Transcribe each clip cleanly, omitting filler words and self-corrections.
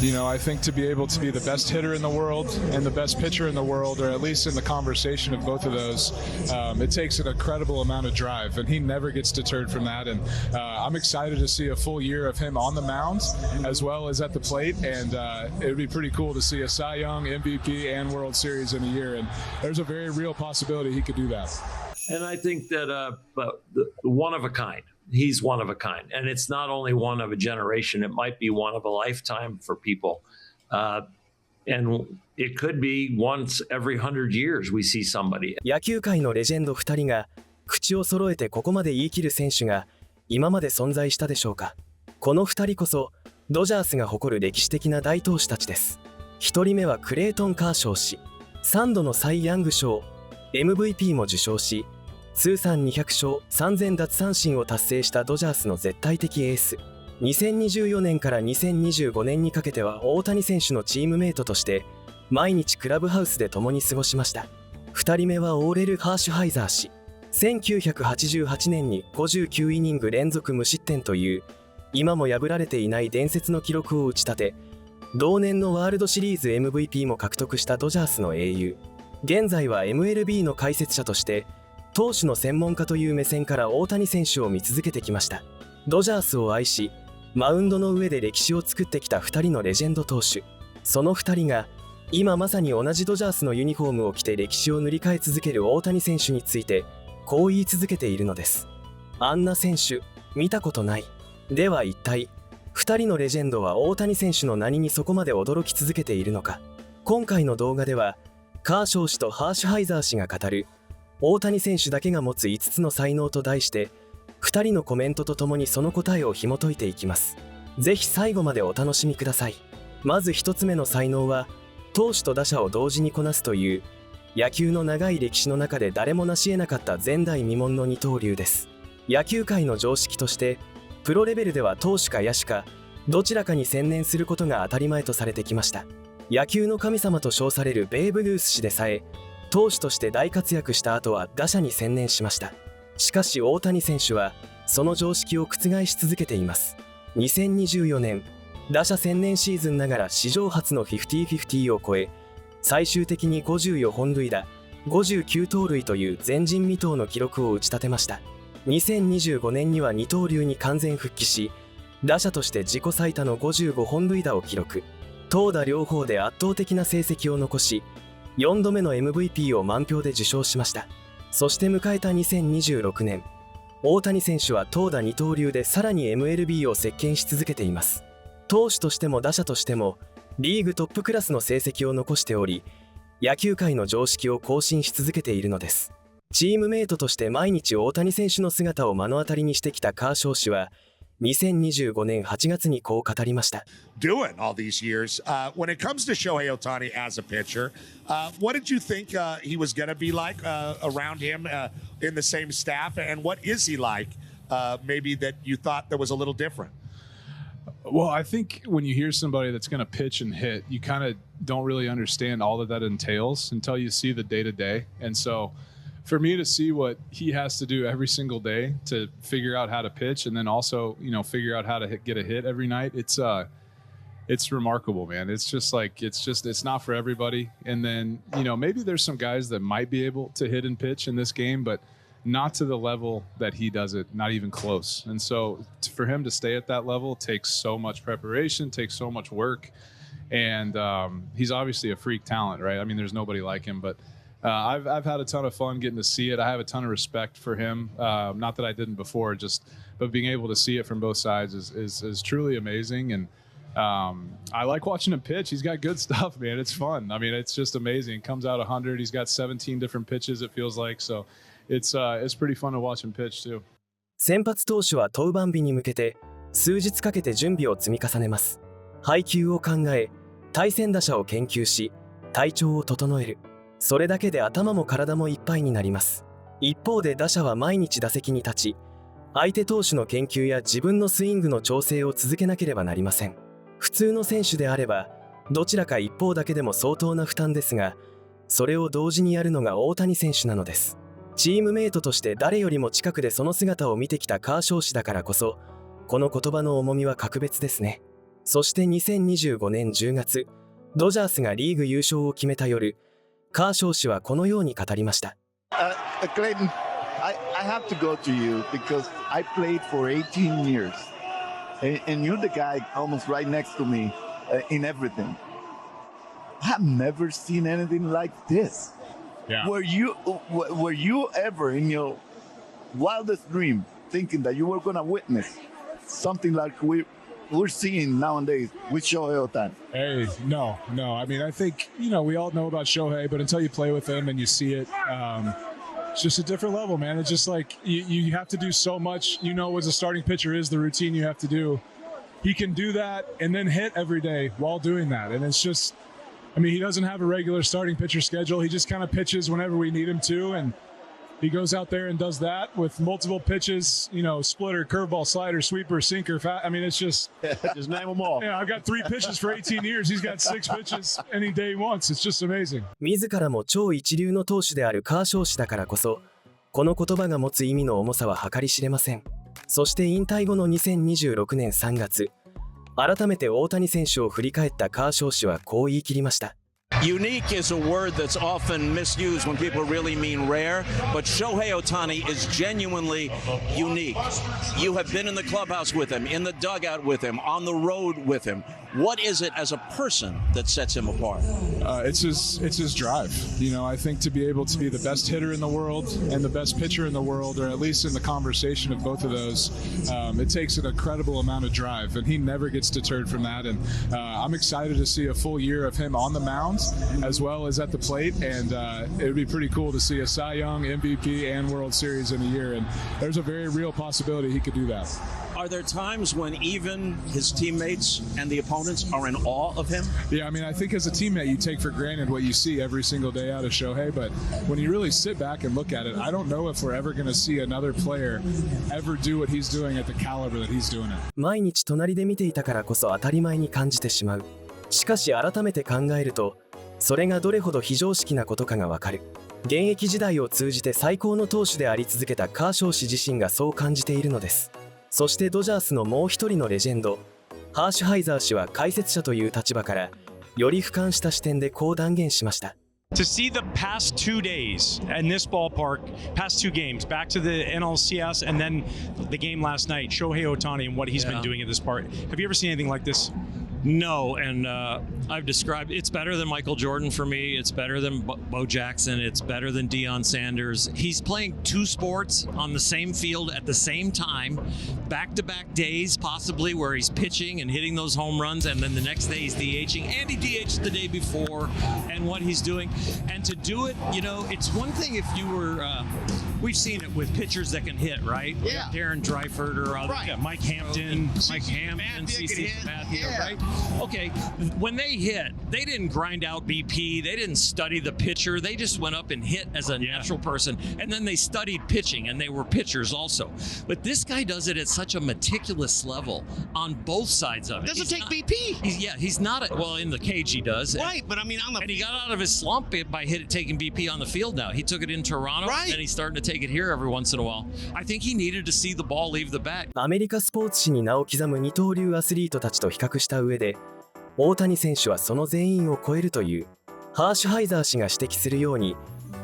I think to be able to be the best hitter in the world and the best pitcher in the world, or at least in the conversation of both of those, it takes an incredible amount of drive, and he never gets deterred from that. And I'm excited to see a full year of him on the mound as well as at the plate, and it would be pretty cool to see a Cy Young, MVP, and World Series in a year, and there's a very real possibility he could do that. And I think that one of a kind. He's one of a kind. And it's not only one of a generation, it might be one of a lifetime for people. And it could be once every 100 years we see somebody. 野球界のレジェンド2人が口を揃えてここまで言い切る選手が今まで存在したでしょうか。この2人こそドジャースが誇る歴史的な大投手たちです。1人目はクレイトン・カーショウ氏。3度のサイ・ヤング賞、MVP も受賞し、通算200勝3000奪三振を達成したドジャースの絶対的エース。2024年から2025年にかけては大谷選手のチームメイトとして毎日クラブハウスで共に過ごしました。2人目はオーレル・ハーシュハイザー氏。1988年に59イニング連続無失点という今も破られていない伝説の記録を打ち立て、同年のワールドシリーズ MVP も獲得したドジャースの英雄。現在は MLB の解説者として投手の専門家という目線から大谷選手を見続けてきました。ドジャースを愛し、マウンドの上で歴史を作ってきた2人のレジェンド投手。その2人が今まさに同じドジャースのユニフォームを着て歴史を塗り替え続ける大谷選手についてこう言い続けているのです。あんな選手見たことない。では一体2人のレジェンドは大谷選手の何にそこまで驚き続けているのか。今回の動画ではカーショウ氏とハーシュハイザー氏が語る大谷選手だけが持つ5つの才能と題して2人のコメントとともにその答えを紐解いていきます。ぜひ最後までお楽しみください。まず1つ目の才能は投手と打者を同時にこなすという野球の長い歴史の中で誰も成し得なかった前代未聞の二刀流です。野球界の常識としてプロレベルでは投手か野手かどちらかに専念することが当たり前とされてきました。野球の神様と称されるベーブ・ルース氏でさえ投手として大活躍した後は打者に専念しました。しかし大谷選手はその常識を覆し続けています。2024年打者専念シーズンながら史上初の50-50を超え、最終的に54本塁打59盗塁という前人未到の記録を打ち立てました。2025年には二刀流に完全復帰し、打者として自己最多の55本塁打を記録。投打両方で圧倒的な成績を残し、4度目の MVP を満票で受賞しました。そして迎えた2026年、大谷選手は投打二刀流でさらに MLB を席巻し続けています。投手としても打者としてもリーグトップクラスの成績を残しており、野球界の常識を更新し続けているのです。チームメイトとして毎日大谷選手の姿を目の当たりにしてきたカーショウ氏は2025年8月にこう語りました。Doing all these years, when it comes to Shohei Ohtani as a pitcher, what did you think he was going to be like around him in the same staff, and what is he like? Maybe that you thought that was a little different. Well, I think when you hear somebody that's going to pitch and hit, you kind of don't really understand all that entails until you see the day-to-day. And so for me to see what he has to do every single day to figure out how to pitch and then also, figure out how to get a hit every night, it's remarkable, man. It's not for everybody. And then, maybe there's some guys that might be able to hit and pitch in this game, but not to the level that he does it, not even close. And so for him to stay at that level takes so much preparation, takes so much work. And he's obviously a freak talent, right? I mean, there's nobody like him, but I've had a ton of fun getting to see it. I have a ton of respect for him. Not that I didn't before, but being able to see it from both sides is truly amazing. And I like watching him pitch. He's got good stuff, man. It's fun. I mean, it's just amazing. Comes out 100. He's got 17 different pitches, it feels like. So it's pretty fun to watch him pitch too. 先発投手は登板日に向けて数日かけて準備を積み重ねます。配球を考え、対戦打者を研究し、体調を整える。それだけで頭も体もいっぱいになります。一方で打者は毎日打席に立ち、相手投手の研究や自分のスイングの調整を続けなければなりません。普通の選手であれば、どちらか一方だけでも相当な負担ですが、それを同時にやるのが大谷選手なのです。チームメイトとして誰よりも近くでその姿を見てきたカーショウ氏だからこそ、この言葉の重みは格別ですね。そして2025年10月、ドジャースがリーグ優勝を決めた夜、カーショウ氏はこのように語りました。Clayton, I have to go to you because I played for 18 years, and you're the guy almost right next to me in everything. I've never seen anything like this. Yeah. Were you ever in your wildest dream thinking that you were going to witness something like we're seeing nowadays with Shohei Ohtani? Hey, no. I mean, I think, we all know about Shohei, but until you play with him and you see it, it's just a different level, man. It's just like you have to do so much. As a starting pitcher is the routine you have to do. He can do that and then hit every day while doing that. And it's just, he doesn't have a regular starting pitcher schedule. He just kind of pitches whenever we need him to. And he goes out there and does that with multiple pitches, splitter, curveball, slider, sweeper, sinker. It's just... Just name them all. Yeah, I've got 3 pitches for 18 years. He's got 6 pitches any day he wants. It's just amazing. 自らも超一流の投手であるカーショウ氏だからこそ、この言葉が持つ意味の重さは計り知れません。そして引退後の2026年3月、改めて大谷選手を振り返ったカーショウ氏はこう言い切りました。Unique is a word that's often misused when people really mean rare, but Shohei Ohtani is genuinely unique. You have been in the clubhouse with him, in the dugout with him, on the road with him. What is it as a person that sets him apart? It's his drive. I think to be able to be the best hitter in the world and the best pitcher in the world, or at least in the conversation of both of those, it takes an incredible amount of drive, and he never gets deterred from that. And I'm excited to see a full year of him on the mound as well as at the plate, and it would be pretty cool to see a Cy Young, MVP, and World Series in a year, and there's a very real possibility he could do that. Are there times when even his teammates and the opponents are in awe of him? Yeah, I think as a teammate you take for granted what you see every single day out of Shohei, but when you really sit back and look at it, I don't know if we're ever going to see another player ever do what he's doing at the caliber that he's doing it. 毎日隣で見ていたからこそ当たり前に感じてしまう。しかし改めて考えると、それがどれほど非常識なことかがわかる。現役時代を通じて最高の投手であり続けたカーショウ氏自身がそう感じているのです。そしてドジャースのもう一人のレジェンド、ハーシュハイザー氏は解説者という立場からより俯瞰した視点でこう断言しました。To see the past 2 days in this ballpark, past 2 games, back to the NLCS and then the game last night, Shohei Ohtani and what he's been doing at this park. Have you ever seen anything like this? No, and I've described it's better than Michael Jordan for me. It's better than Bo Jackson. It's better than Deion Sanders. He's playing 2 sports on the same field at the same time, back-to-back days possibly, where he's pitching and hitting those home runs, and then the next day he's DHing, and he DH'd the day before, and what he's doing. And to do it, it's one thing if you were, we've seen it with pitchers that can hit, right? Yeah. Darren Dreifert or other, Yeah, Mike Hampton, CC Sabathia, right? Okay, when they hit, they didn't grind out BP. They didn't study the pitcher. They just went up and hit as a natural person. And then they studied pitching, and they were pitchers also. But this guy does it at such a meticulous level on both sides of it. Doesn't take BP. He's not, in the cage he does. Right, but on the... And he got out of his slump by taking BP on the field now. He took it in Toronto, right. And he's starting to take it here every once in a while. I think he needed to see the ball leave the bat. アメリカスポーツ史に名を刻む二刀流アスリートたちと比較した上で、大谷選手はその全員を超えるというハーシュハイザー氏が指摘するように、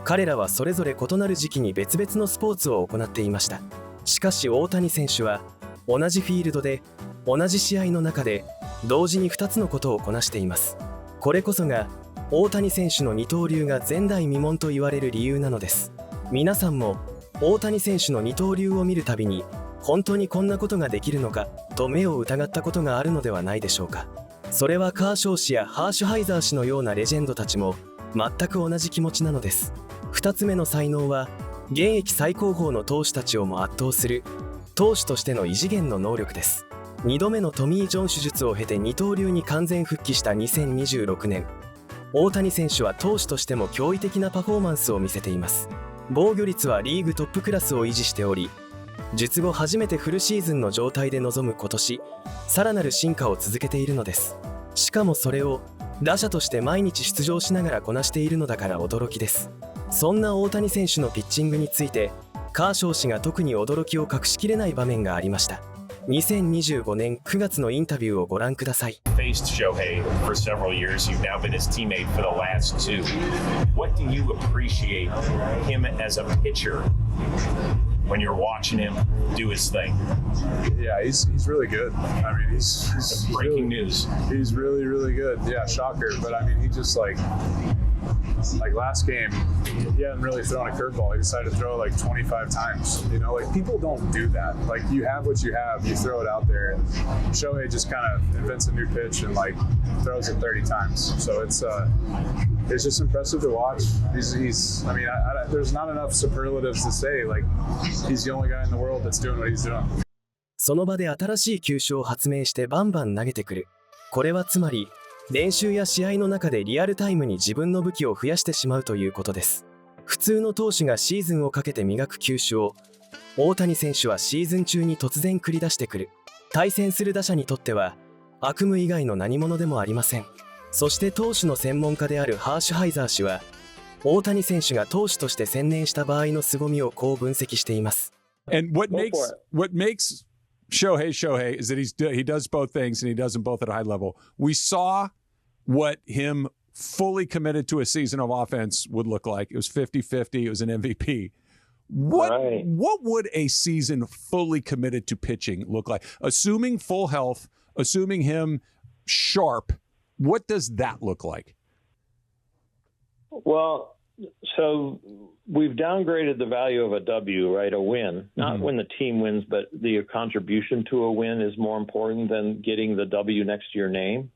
彼らはそれぞれ異なる時期に別々のスポーツを行っていました。しかし大谷選手は同じフィールドで同じ試合の中で同時に2つのことをこなしています。これこそが大谷選手の二刀流が前代未聞と言われる理由なのです。皆さんも大谷選手の二刀流を見るたびに本当にこんなことができるのかと目を疑ったことがあるのではないでしょうか。それはカーショウ氏やハーシュハイザー氏のようなレジェンドたちも全く同じ気持ちなのです。2つ目の才能は現役最高峰の投手たちをも圧倒する投手としての異次元の能力です。2度目のトミー・ジョン手術を経て二刀流に完全復帰した2026年、大谷選手は投手としても驚異的なパフォーマンスを見せています。防御率はリーグトップクラスを維持しており、術後初めてフルシーズンの状態で臨む今年、さらなる進化を続けているのです。しかもそれを打者として毎日出場しながらこなしているのだから驚きです。そんな大谷選手のピッチングについてカーショウ氏が特に驚きを隠しきれない場面がありました。2025年9月のインタビューをご覧ください。 Faced Shohei for several years. You've now been his teammate for the last two. What do you appreciate him as a pitcher when you're watching him do his thing? Yeah, he's really good. I mean, he's Breaking really, news. He's really good. Yeah, shocker. But I mean, he just like last game, he hadn't really thrown a curveball. He decided to throw like 25 times. You know, like people don't do that. Like you have what you have, you throw it out there. And Shohei just kind of invents a new pitch and like throws it 30 times. So it's just impressive to watch. He's I mean, there's not enough superlatives to say. Like he's the only guy in the world that's doing what he's doing. その場で新しい球種を発明してバンバン投げてくる。これはつまり練習や試合の中でリアルタイムに自分の武器を増やしてしまうということです。普通の投手がシーズンをかけて磨く球種を大谷選手はシーズン中に突然繰り出してくる。対戦する打者にとっては悪夢以外の何者でもありません。そして投手の専門家であるハーシュハイザー氏は大谷選手が投手として専念した場合の凄みをこう分析しています。 And what makes Shohei is that he does both things and he does them both at a high level. We saw what him fully committed to a season of offense would look like. It was 50-50. It was an MVP. What would a season fully committed to pitching look like? Assuming full health, assuming him sharp, what does that look like? Well, so we've downgraded the value of a W, right? A win, not when the team wins, but the contribution to a win is more important than getting the W next to your name.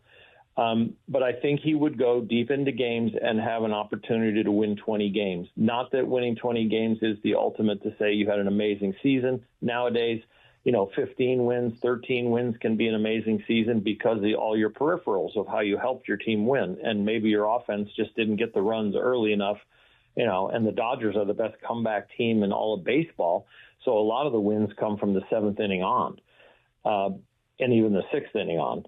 But I think he would go deep into games and have an opportunity to win 20 games. Not that winning 20 games is the ultimate to say you had an amazing season. Nowadays, 15 wins, 13 wins can be an amazing season because of all your peripherals of how you helped your team win. And maybe your offense just didn't get the runs early enough, and the Dodgers are the best comeback team in all of baseball. So a lot of the wins come from the seventh inning on, and even the sixth inning on.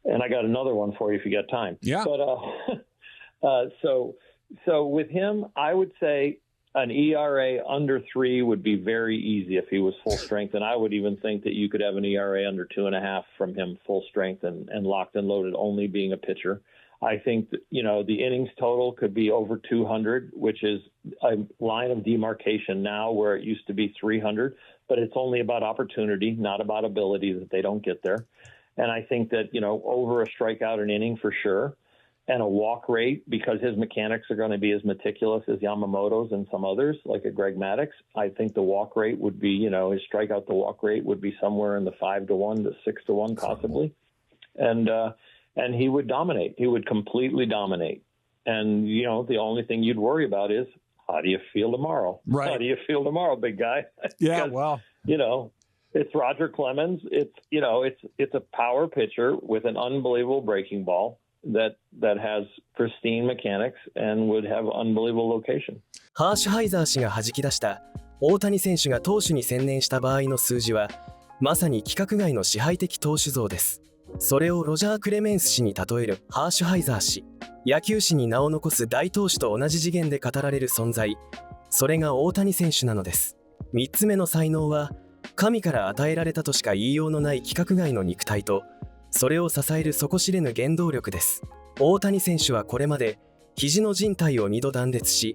And I got another one for you if you got time. Yeah. But so with him, I would say an ERA under 3 would be very easy if he was full strength. And I would even think that you could have an ERA under 2.5 from him full strength and locked and loaded only being a pitcher. I think that, the innings total could be over 200, which is a line of demarcation now where it used to be 300. But it's only about opportunity, not about ability that they don't get there. And I think that, over a strikeout an inning for sure, and a walk rate, because his mechanics are going to be as meticulous as Yamamoto's and some others, like a Greg Maddux. I think the walk rate would be, his strikeout to walk rate would be somewhere in the 5-1 to 6-1 possibly. And he would dominate. He would completely dominate. And, the only thing you'd worry about is, how do you feel tomorrow? Right. How do you feel tomorrow, big guy? Yeah, because, well. It's Roger Clemens. It's a power pitcher with an unbelievable breaking ball that has pristine mechanics and would have unbelievable location. ハーシュハイザー氏が弾き出した大谷選手が投手に専念した場合の数字はまさに規格外の支配的投手像です。それをロジャー・クレメンス氏に例えるハーシュハイザー氏、野球史に名を残す大投手と同じ次元で語られる存在、それが大谷選手なのです。3つ目の才能は神から与えられたとしか言いようのない規格外の肉体とそれを支える底知れぬ原動力です。大谷選手はこれまで肘の靭帯を2度断裂し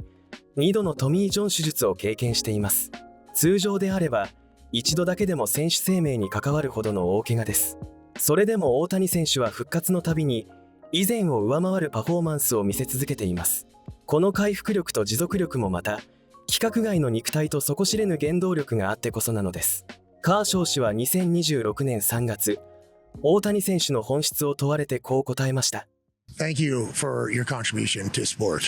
2度のトミー・ジョン手術を経験しています。通常であれば1度だけでも選手生命に関わるほどの大怪我です。それでも大谷選手は復活のたびに以前を上回るパフォーマンスを見せ続けています。この回復力と持続力もまた規格外の肉体と底知れぬ原動力があってこそなのです。カーショウ氏は2026年3月、大谷選手の本質を問われてこう答えました。Thank you for your contribution to sport.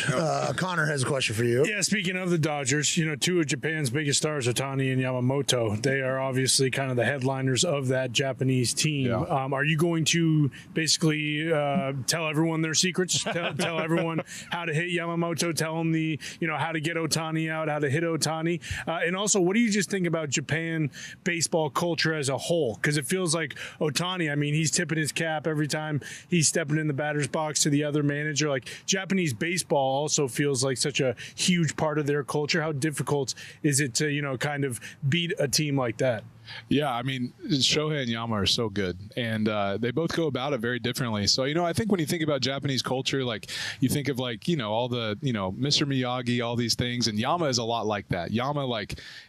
Connor has a question for you. Yeah, speaking of the Dodgers, two of Japan's biggest stars, Ohtani and Yamamoto, they are obviously kind of the headliners of that Japanese team. Yeah. Are you going to basically tell everyone their secrets? Tell everyone how to hit Yamamoto, tell them how to get Ohtani out, how to hit Ohtani? And also, what do you just think about Japan baseball culture as a whole? Because it feels like Ohtani, he's tipping his cap every time he's stepping in the batter's box to the other manager. Like Japanese baseball also feels like such a huge part of their culture. How difficult is it to, kind of beat a team like that? Yeah, I mean, Shohei and Yama are so good, and they both go about it very differently. So, I think when you think about Japanese culture, like you think of all the, Mr. Miyagi, all these things, and Yama is a lot like that. Yama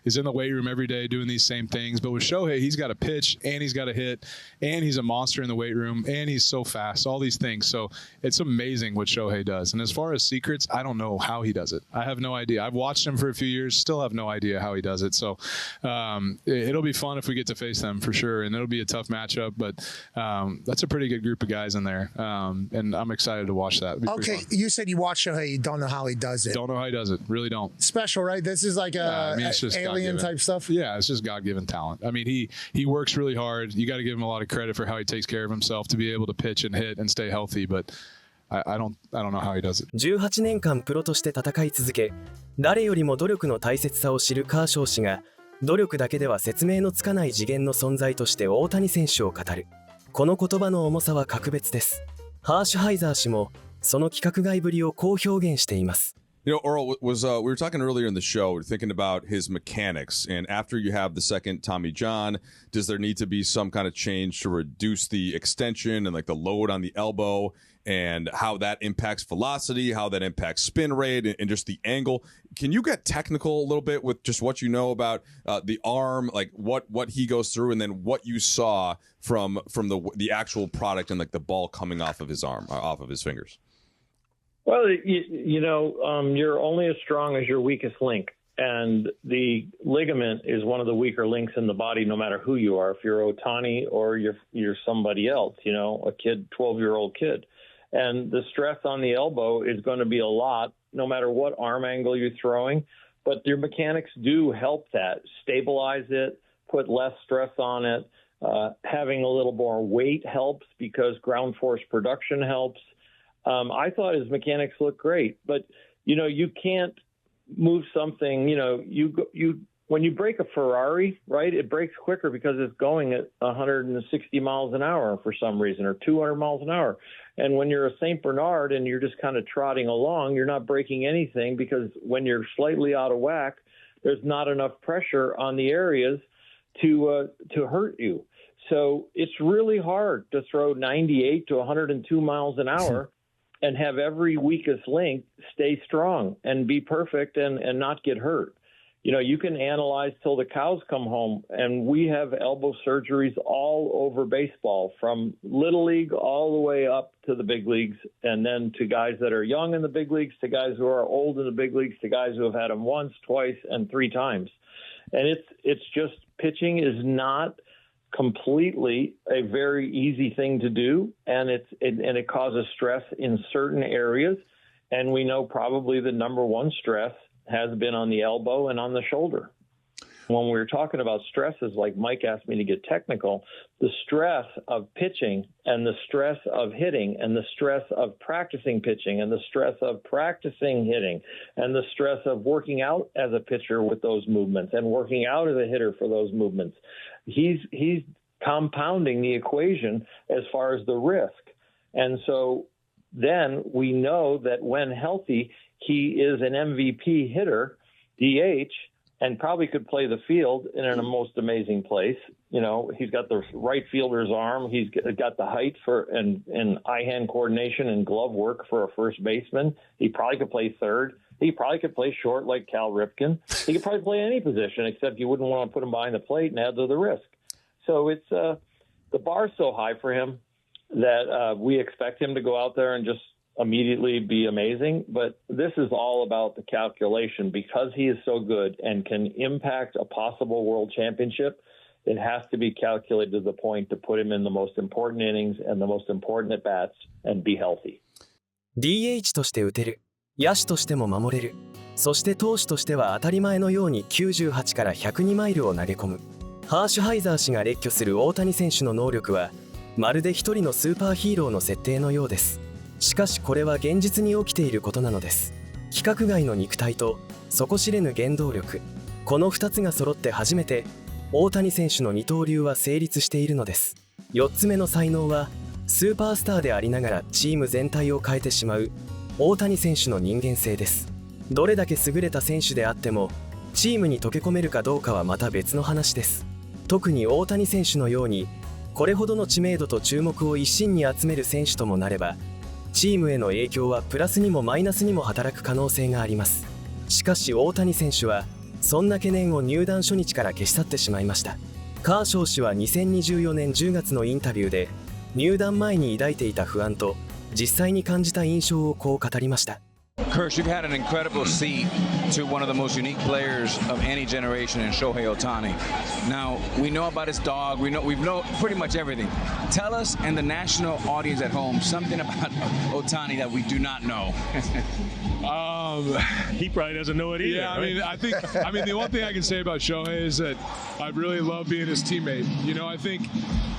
is in the weight room every day doing these same things, but with Shohei, he's got to pitch and he's got to hit, and he's a monster in the weight room, and he's so fast, all these things. So it's amazing what Shohei does. And as far as secrets, I don't know how he does it. I have no idea. I've watched him for a few years, still have no idea how he does it. So it'll be fun if we get to face them for sure, and it'll be a tough matchup, but that's a pretty good group of guys in there, and I'm excited to watch that. Okay, you said you watch Shohei, you don't know how he does it. Don't know how he does it, really don't. Special, right? This is like it's just alien type stuff? Yeah, it's just God-given talent. I mean, he works really hard. You got to give him a lot of credit for how he takes care of himself to be able to pitch and hit and stay healthy, but I don't know how he does it. 18年間プロとして戦い続け、誰よりも努力の大切さを知るカーショウ氏が、努力だけでは説明のつかない次元の存在として大谷選手を語る。この言葉の重さは格別です。ハーシュハイザー氏もその規格外ぶりをこう表現しています。Earl was we were talking earlier in the show, thinking about his mechanics, and after you have the second Tommy John, does there need to be some kind of change to reduce the extension and the load on the elbow, and how that impacts velocity, how that impacts spin rate, and just the angle? Can you get technical a little bit with just what you know about the arm, what he goes through, and then what you saw from the actual product and the ball coming off of his arm, off of his fingers? Well, you're only as strong as your weakest link. And the ligament is one of the weaker links in the body, no matter who you are, if you're Ohtani or you're somebody else, a kid, 12-year-old kid. And the stress on the elbow is going to be a lot, no matter what arm angle you're throwing. But your mechanics do help that, stabilize it, put less stress on it. Having a little more weight helps because ground force production helps. I thought his mechanics looked great, but you can't move something. When you break a Ferrari, right, it breaks quicker because it's going at 160 miles an hour for some reason, or 200 miles an hour. And when you're a St. Bernard and you're just kind of trotting along, you're not breaking anything because when you're slightly out of whack, there's not enough pressure on the areas to hurt you. So it's really hard to throw 98 to 102 miles an hour and have every weakest link stay strong and be perfect and not get hurt. You can analyze till the cows come home, and we have elbow surgeries all over baseball, from little league all the way up to the big leagues, and then to guys that are young in the big leagues, to guys who are old in the big leagues, to guys who have had them once, twice, and 3 times. And it's just, pitching is not completely a very easy thing to do, and it causes stress in certain areas, and we know probably the number one stress has been on the elbow and on the shoulder. When we were talking about stresses, like Mike asked me to get technical, the stress of pitching and the stress of hitting and the stress of practicing pitching and the stress of practicing hitting and the stress of working out as a pitcher with those movements and working out as a hitter for those movements, he's compounding the equation as far as the risk. And so then we know that when healthy, he is an MVP hitter, DH, and probably could play the field in a most amazing place. He's got the right fielder's arm. He's got the height for and eye-hand coordination and glove work for a first baseman. He probably could play third. He probably could play short like Cal Ripken. He could probably play any position, except you wouldn't want to put him behind the plate and add to the risk. So it's the bar's so high for him that we expect him to go out there and just immediately be amazing. But this is all about the calculation. Because he is so good and can impact a possible world championship, it has to be calculated to the point to put him in the most important innings and the most important at bats and be healthy. DH として打てる、野手としても守れる、そして投手としては当たり前のように98から102マイルを投げ込む。ハーシュハイザー氏が列挙する大谷選手の能力は、まるで一人のスーパーヒーローの設定のようです。しかしこれは現実に起きていることなのです。規格外の肉体と底知れぬ原動力、この2つが揃って初めて大谷選手の二刀流は成立しているのです。4つ目の才能はスーパースターでありながらチーム全体を変えてしまう大谷選手の人間性です。どれだけ優れた選手であってもチームに溶け込めるかどうかはまた別の話です。特に大谷選手のようにこれほどの知名度と注目を一身に集める選手ともなれば、チームへの影響はプラスにもマイナスにも働く可能性があります。しかし大谷選手はそんな懸念を入団初日から消し去ってしまいました。カーショウ氏は2024年10月のインタビューで、入団前に抱いていた不安と実際に感じた印象をこう語りました。Kirsch, you've had an incredible seat to one of the most unique players of any generation in Shohei Ohtani. Now, we know about his dog. We know pretty much everything. Tell us and the national audience at home something about Ohtani that we do not know. He probably doesn't know it either. Yeah, I mean, the one thing I can say about Shohei is that I really love being his teammate. I think,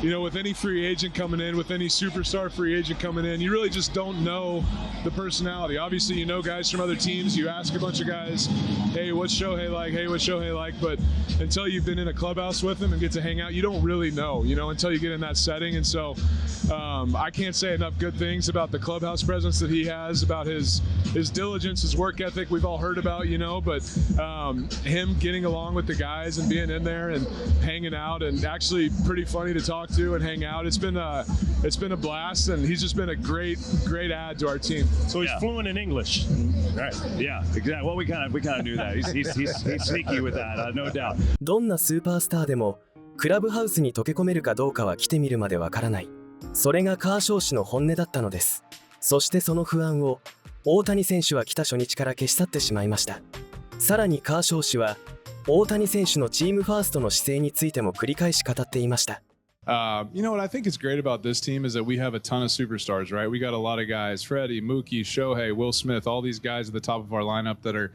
with any free agent coming in, with any superstar free agent coming in, you really just don't know the personality. Obviously, you know guys from other teams. You ask a bunch of guys, hey, what's Shohei like? Hey, what's Shohei like? But until you've been in a clubhouse with him and get to hang out, you don't really know, until you get in that setting. And so I can't say enough good things about the clubhouse presence that he has, about his diligence, his work ethic we've all heard about, but him getting along with the guys and being in there and hanging out and actually pretty funny to talk to and hang out. It's been a blast, and he's just been a great add to our team. So he's fluent in English. Right. Yeah, exactly. Well, we kind of knew that. He's sneaky with that, no doubt. どんなスーパースターでもクラブハウスに溶け込めるかどうかは来てみるまでわからない。それがカーショウ氏の本音だったのです。そしてその不安を大谷選手は来た初日から消し去ってしまいました。さらにカーショウ氏は大谷選手のチームファーストの姿勢についても繰り返し語っていました。What I think is great about this team is that we have a ton of superstars, right? We got a lot of guys, Freddie, Mookie, Shohei, Will Smith, all these guys at the top of our lineup that are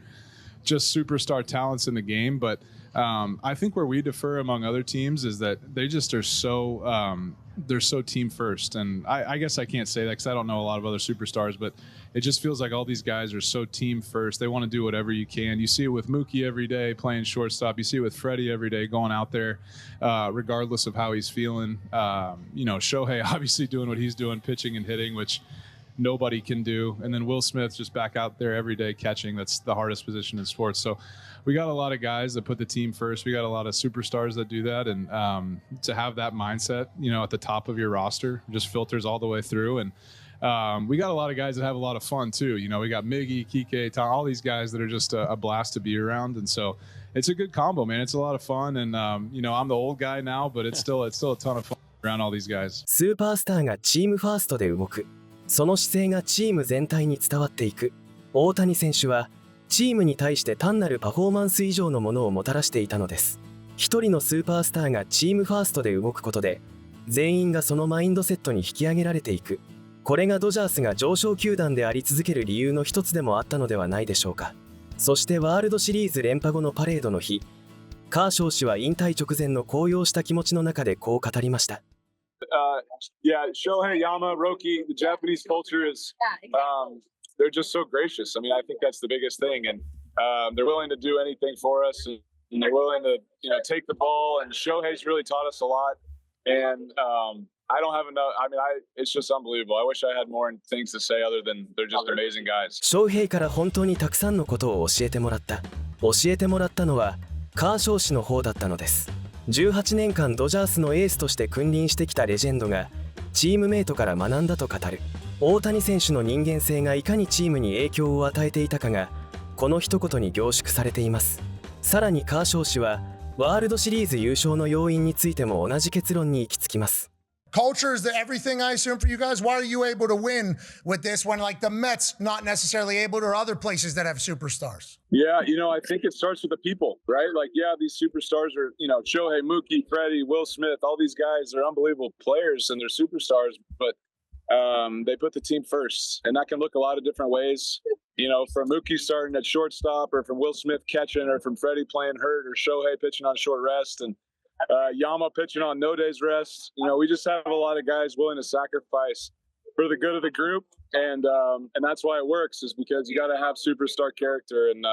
just superstar talents in the game. But I think where we differ among other teams is that they just are they're so team first. And I guess I can't say that because I don't know a lot of other superstars, but it just feels like all these guys are so team first. They want to do whatever you can. You see it with Mookie every day playing shortstop. You see it with Freddie every day going out there, regardless of how he's feeling. Shohei obviously doing what he's doing, pitching and hitting, which nobody can do. And then Will Smith just back out there every day catching. That's the hardest position in sports. So we got a lot of guys that put the team first. We got a lot of superstars that do that. And to have that mindset, at the top of your roster just filters all the way through. And we got a lot of guys that have a lot of fun too. We got Miggy, Kike, Tom, all these guys that are just a blast to be around. And so it's a good combo, man. It's a lot of fun. And, I'm the old guy now, but it's still a ton of fun around all these guys. スーパースターがチームファーストで動く。その姿勢がチーム全体に伝わっていく。大谷選手はチームに対して単なるパフォーマンス以上のものをもたらしていたのです。一人のスーパースターがチームファーストで動くことで、全員がそのマインドセットに引き上げられていく。これがドジャースが常勝球団であり続ける理由の一つでもあったのではないでしょうか。そしてワールドシリーズ連覇後のパレードの日、カーショウ氏は引退直前の高揚した気持ちの中でこう語りました。Shohei, Yama, Roki, the Japanese culture is, they're just so gracious. I think that's the biggest thing. And they're willing to do anything for us. And they're willing to, take the ball. And Shohei's really taught us a lot. And I don't have enough. It's just unbelievable. I wish I had more things to say other than they're just amazing guys. ショウヘイから本当にたくさんのことを教えてもらった。教えてもらったのはカーショウ氏の方だったのです。18年間ドジャースのエースとして君臨してきたレジェンドがチームメイトから学んだと語る。大谷選手の人間性がいかにチームに影響を与えていたかがこの一言に凝縮されています。さらにカーショウ氏はワールドシリーズ優勝の要因についても同じ結論に行き着きます。Culture is everything, I assume, for you guys. Why are you able to win with this when, like, the Mets not necessarily able to, or other places that have superstars? Yeah, I think it starts with the people, right? Like, yeah, these superstars are, Shohei, Mookie, Freddie, Will Smith, all these guys are unbelievable players and they're superstars, but they put the team first. And that can look a lot of different ways, from Mookie starting at shortstop, or from Will Smith catching, or from Freddie playing hurt, or Shohei pitching on short rest, and Yama pitching on no days rest. We just have a lot of guys willing to sacrifice for the good of the group, and that's why it works, is because you got to have superstar character, and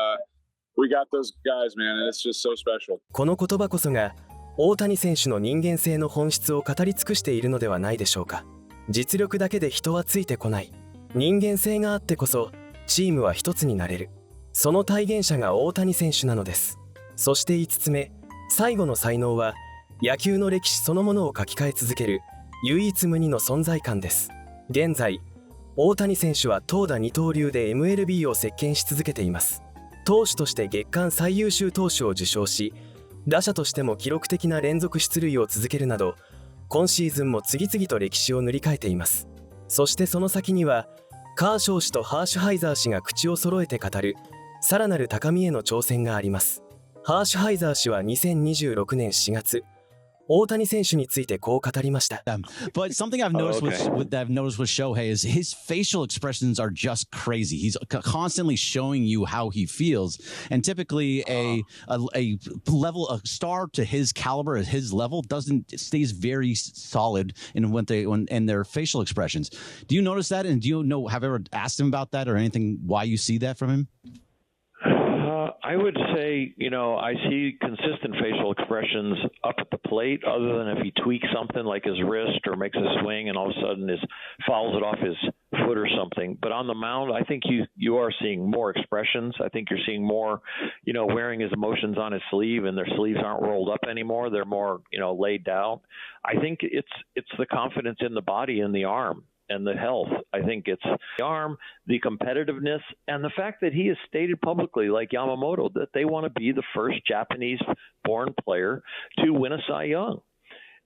we got those guys, man, and it's just so special. この言葉こそが大谷選手の人間性の本質を語り尽くしているのではないでしょうか。実力だけで人はついてこない。人間性があってこそチームは一つになれる。その体現者が大谷選手なのです。そして5つ目、最後の才能は野球の歴史そのものを書き換え続ける唯一無二の存在感です。現在、大谷選手は投打二刀流で MLB を席巻し続けています。投手として月間最優秀投手を受賞し、打者としても記録的な連続出塁を続けるなど、今シーズンも次々と歴史を塗り替えています。そしてその先には、カーショウ氏とハーシュハイザー氏が口を揃えて語るさらなる高みへの挑戦があります。ハーシュハイザー氏は2026年4月、大谷選手についてこう語りました。But something I've noticed with Shohei is his facial expressions are just crazy. He's constantly showing you how he feels, and typically a star to his caliber, at his level, stays very solid in their facial expressions. Do you notice that, and have you ever asked him about that or anything? Why you see that from him? I would say, I see consistent facial expressions up at the plate, other than if he tweaks something like his wrist or makes a swing and all of a sudden fouls it off his foot or something. But on the mound, I think you are seeing more expressions. I think you're seeing more, wearing his emotions on his sleeve, and their sleeves aren't rolled up anymore. They're more, laid down. I think it's the confidence in the body and the arm and the health. I think it's the arm, the competitiveness, and the fact that he has stated publicly, like Yamamoto, that they want to be the first Japanese-born player to win a Cy Young.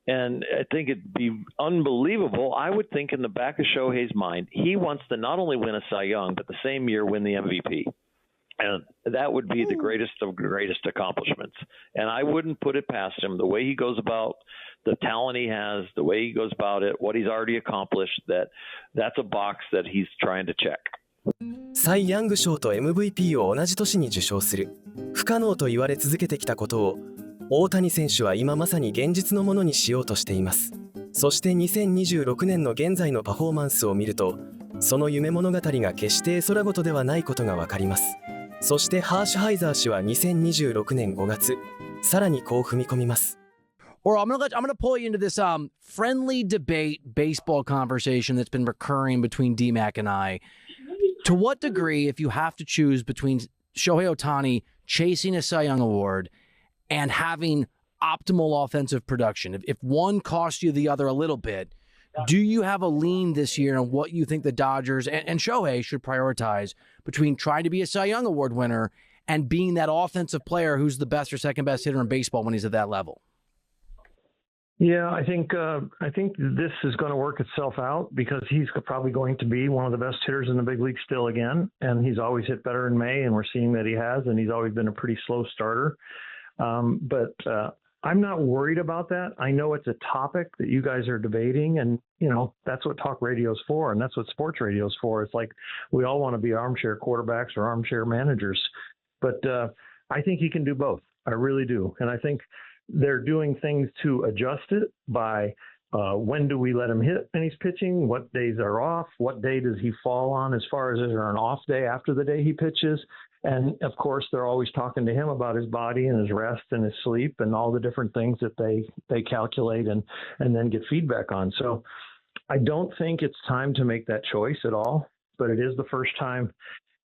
And I think it'd be unbelievable. I would think in the back of Shohei's mind, he wants to not only win a Cy Young, but the same year win the MVP. And that would be the greatest of greatest accomplishments. And I wouldn't put it past him. The way he goes about the talent he has, the way he goes about it, what he's already accomplished, that's a box that he's trying to check. サイ・ヤング賞と MVP を同じ年に受賞する不可能と言われ続けてきたことを大谷選手は今まさに現実のものにしようとしています。そして2026年の現在のパフォーマンスを見ると、その夢物語が決して絵空事ではないことがわかります。そしてハーシュハイザー氏は2026年5月、さらにこう踏み込みます。Or I'm gonna pull you into this friendly debate baseball conversation that's been recurring between D-Mac and I. To what degree, if you have to choose between Shohei Ohtani chasing a Cy Young Award and having optimal offensive production, if one costs you the other a little bit, do you have a lean this year on what you think the Dodgers and Shohei should prioritize between trying to be a Cy Young Award winner and being that offensive player who's the best or second best hitter in baseball when he's at that level? Yeah, I think this is going to work itself out because he's probably going to be one of the best hitters in the big league still again, and he's always hit better in May, and we're seeing that he has, and he's always been a pretty slow starter. But I'm not worried about that. I know it's a topic that you guys are debating, and that's what talk radio is for, and that's what sports radio is for. It's like we all want to be armchair quarterbacks or armchair managers, but I think he can do both. I really do, and I think they're doing things to adjust it by when do we let him hit when he's pitching, what days are off, what day does he fall on as far as is there an off day after the day he pitches. And of course, they're always talking to him about his body and his rest and his sleep and all the different things that they calculate and then get feedback on. So I don't think it's time to make that choice at all, but it is the first time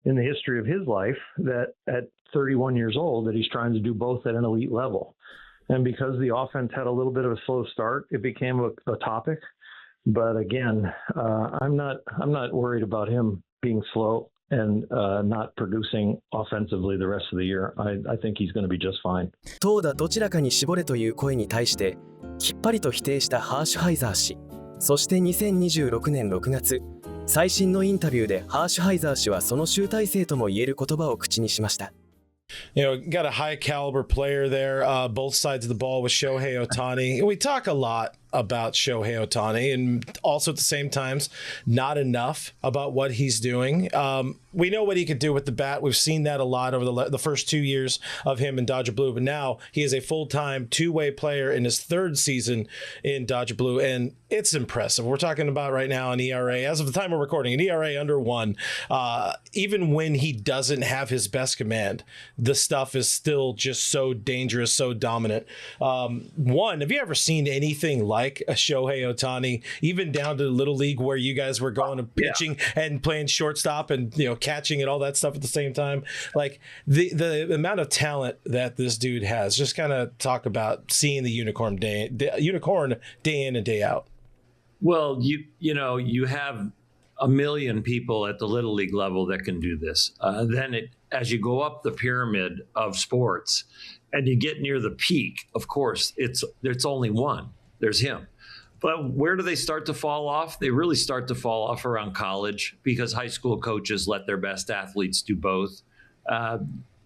in the history of his life that at 31 years old that he's trying to do both at an elite level. And because the offense had a little bit of a slow start, it became a topic. But again, I'm not worried about him being slow and not producing offensively the rest of the year. I think he's going to be just fine. 投打どちらかに絞れという声に対してきっぱりと否定したハーシュハイザー氏。そして2026年6月、最新のインタビューでハーシュハイザー氏はその集大成とも言える言葉を口にしました。Got a high caliber player there, both sides of the ball with Shohei Ohtani. We talk a lot about Shohei Ohtani and also at the same times, not enough about what he's doing. We know what he could do with the bat. We've seen that a lot over the first 2 years of him in Dodger Blue, but now he is a full-time two-way player in his third season in Dodger Blue, and it's impressive. We're talking about right now an ERA, as of the time we're recording, an ERA under 1. Even when he doesn't have his best command, the stuff is still just so dangerous, so dominant. Have you ever seen anything like like a Shohei Ohtani, even down to Little League where you guys were going and pitching and playing shortstop and catching and all that stuff at the same time. Like the amount of talent that this dude has. Just kind of talk about seeing the unicorn day in and day out. Well, you have a million people at the Little League level that can do this. As you go up the pyramid of sports and you get near the peak, of course, it's only one. There's him. But where do they start to fall off? They really start to fall off around college because high school coaches let their best athletes do both.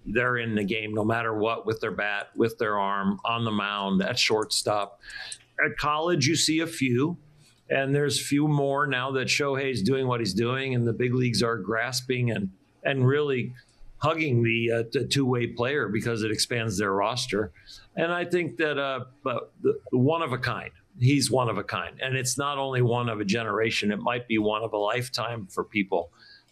They're in the game no matter what, with their bat, with their arm, on the mound, at shortstop. At college, you see a few. And there's few more now that Shohei's doing what he's doing, and the big leagues are grasping and really hugging the two-way player because it expands their roster. And I think that but the one of a kind. He's one of a kind. And it's not only one of a generation. It might be one of a lifetime for people.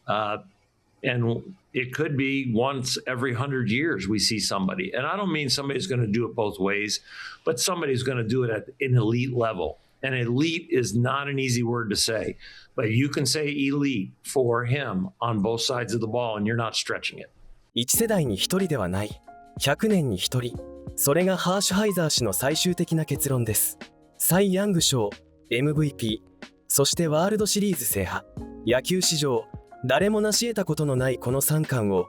And it could be once every 100 years we see somebody. And I don't mean somebody's going to do it both ways, but somebody's going to do it at an elite level. And elite is not an easy word to say, but you can say elite for him on both sides of the ball, and you're not stretching it. 一世代に一人ではない、100年に一人。それがハーシュハイザー氏の最終的な結論です。サイ・ヤング賞、MVP、そしてワールドシリーズ制覇。野球史上、誰も成し得たことのないこの3冠を、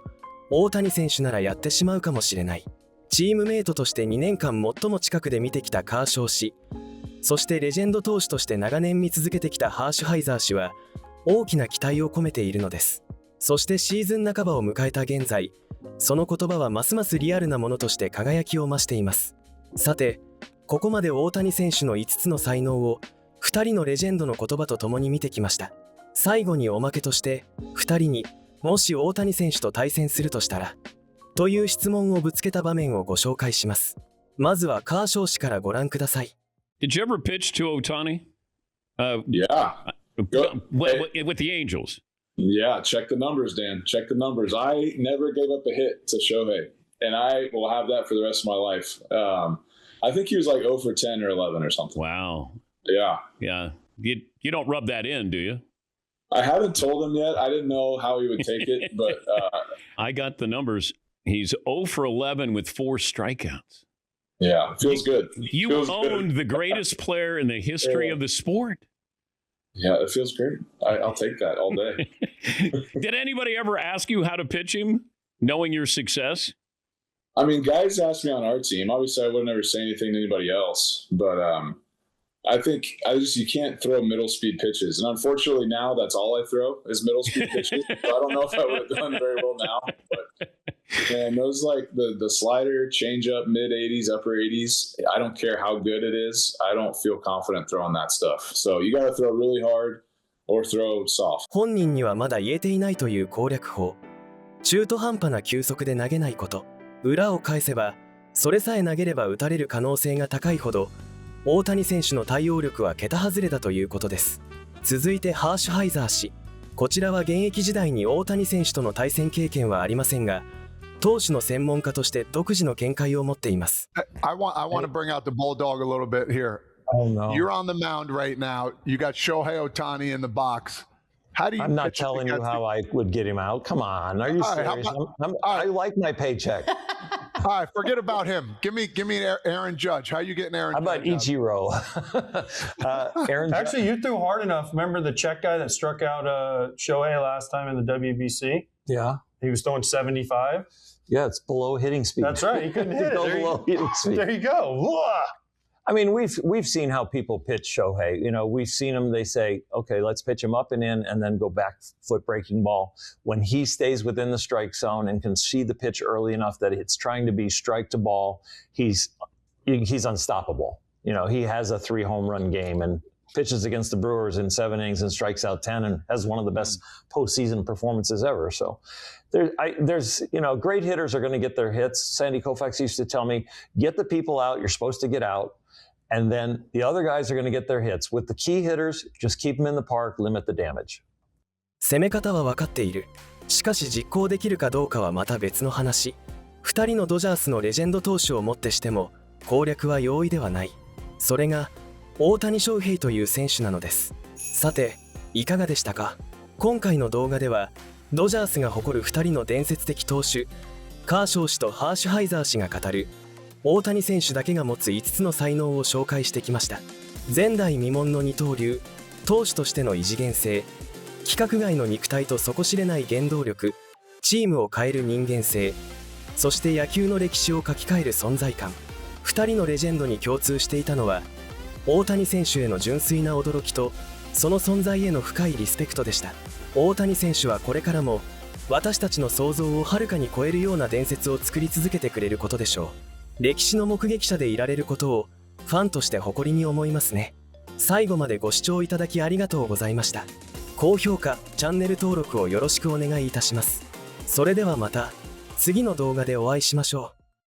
大谷選手ならやってしまうかもしれない。チームメイトとして2年間最も近くで見てきたカーショウ氏。そしてレジェンド投手として長年見続けてきたハーシュハイザー氏は大きな期待を込めているのです。そしてシーズン半ばを迎えた現在、その言葉はますますリアルなものとして輝きを増しています。さて、ここまで大谷選手の5つの才能を2人のレジェンドの言葉と共に見てきました。最後におまけとして2人にもし大谷選手と対戦するとしたらという質問をぶつけた場面をご紹介します。まずはカーショウ氏からご覧ください。Did you ever pitch to Ohtani? Yeah. With the Angels? Yeah, check the numbers, Dan. Check the numbers. I never gave up a hit to Shohei, and I will have that for the rest of my life. I think he was like 0 for 10 or 11 or something. Wow. Yeah. Yeah. You don't rub that in, do you? I haven't told him yet. I didn't know how he would take it, but... I got the numbers. He's 0 for 11 with 4 strikeouts. Yeah, feels good. You feels owned good. the greatest player in the history of the sport. Yeah, it feels great. I'll take that all day. Did anybody ever ask you how to pitch him, knowing your success? I mean, guys asked me on our team. Obviously, I would never say anything to anybody else, but I think you can't throw middle speed pitches. And unfortunately now that's all I throw is middle speed pitches. So I don't know if I would have done very well now, but man, those like the slider, change up, mid 80s, upper 80s. I don't care how good it is. I don't feel confident throwing that stuff. So you got to throw really hard or throw soft. 本人にはまだ言えていないという攻略法。中途半端な球速で投げないこと。裏を返せば、それさえ投げれば打たれる可能性が高いほど、大谷選手の対応力は桁外れだということです。続いてハーシュハイザー氏。こちらは現役時代に大谷選手との対戦経験はありませんが、投手の専門家として独自の見解を持っています。I want to bring out the bulldog a little bit here. Oh no. You're on the mound right now. You got Shohei Ohtani in the box. How do you? I'm not telling you how I would get him out. Come on, are you serious? I like my paycheck. All right, forget about him. Give me Aaron Judge. How you getting Aaron Judge? How about Ichiro? Aaron. Actually, you threw hard enough. Remember the Czech guy that struck out Shohei last time in the WBC? Yeah. He was throwing 75. Yeah, it's below hitting speed. That's right. He couldn't hit it. Below hitting speed. There you go. I mean, we've seen how people pitch Shohei. You know, we've seen them. They say, okay, let's pitch him up and in, and then go back foot breaking ball. When he stays within the strike zone and can see the pitch early enough that it's trying to be strike to ball, he's unstoppable. You know, he has a 3 home run game and pitches against the Brewers in 7 innings and strikes out 10 and has one of the best postseason performances ever. So there's great hitters are going to get their hits. Sandy Koufax used to tell me, get the people out you're supposed to get out. And then the other guys are going to get their hits. With the key hitters, just keep them in the park, limit the damage. 攻め方は分かっている。しかし実行できるかどうかはまた別の話。2人のドジャースのレジェンド投手をもってしても攻略は容易ではない。それが大谷翔平という選手なのです。さて、いかがでしたか？今回の動画ではドジャースが誇る2人の伝説的投手、カーショウ氏とハーシュハイザー氏が語る大谷選手だけが持つ5つの才能を紹介してきました。前代未聞の二刀流、投手としての異次元性、規格外の肉体と底知れない原動力、チームを変える人間性、そして野球の歴史を書き換える存在感。2人のレジェンドに共通していたのは、大谷選手への純粋な驚きとその存在への深いリスペクトでした。大谷選手はこれからも私たちの想像をはるかに超えるような伝説を作り続けてくれることでしょう。歴史の目撃者でいられることをファンとして誇りに思いますね。最後までご視聴いただきありがとうございました。高評価、チャンネル登録をよろしくお願いいたします。それではまた次の動画でお会いしましょう。